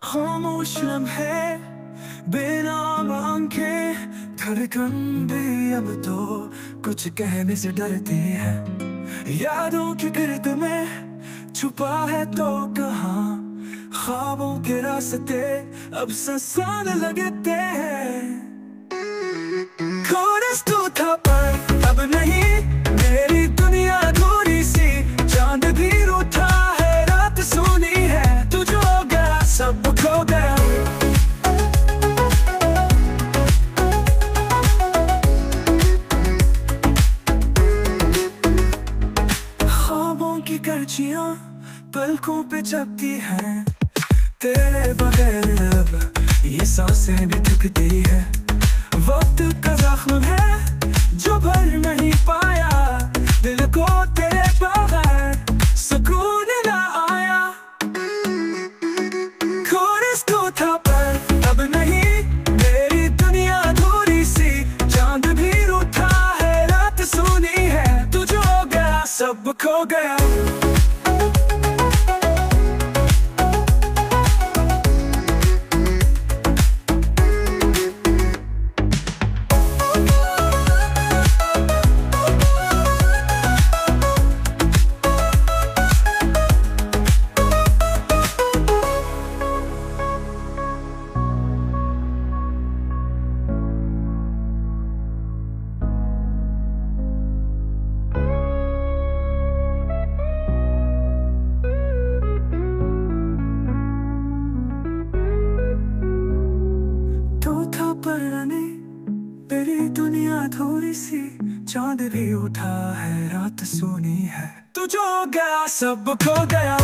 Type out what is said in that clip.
खामोश लम्हे, बेनाम आंखें, धड़कन भी अब तो कुछ कहने से डरती है। यादों के गिर्द में छुपा है तो कहाँ, ख्वाबों के रास्ते अब ससान लगते हैं। कोरस तू था पर अब नहीं, मेरी दुनिया अधूरी सी, चांद भी रूठा है, रात सुनी है, तू जो गया सब खो गया। ख्वाबों की करचियां पलकों पे चपती हैं, तेरे बगैर अब ये सांसें भी थकती है। वक्त का जख्म है जो भर नहीं पाया, दिल को तेरे बगैर सुकून ना आया। कोरस तू था पर अब नहीं, मेरी दुनिया अधूरी सी, चांद भी रूठा है, रात सुनी है, तू जो गया सब खो गया। तेरी दुनिया थोड़ी सी, चांद भी उठा है, रात सुनी है, तू जो गया सब खो गया।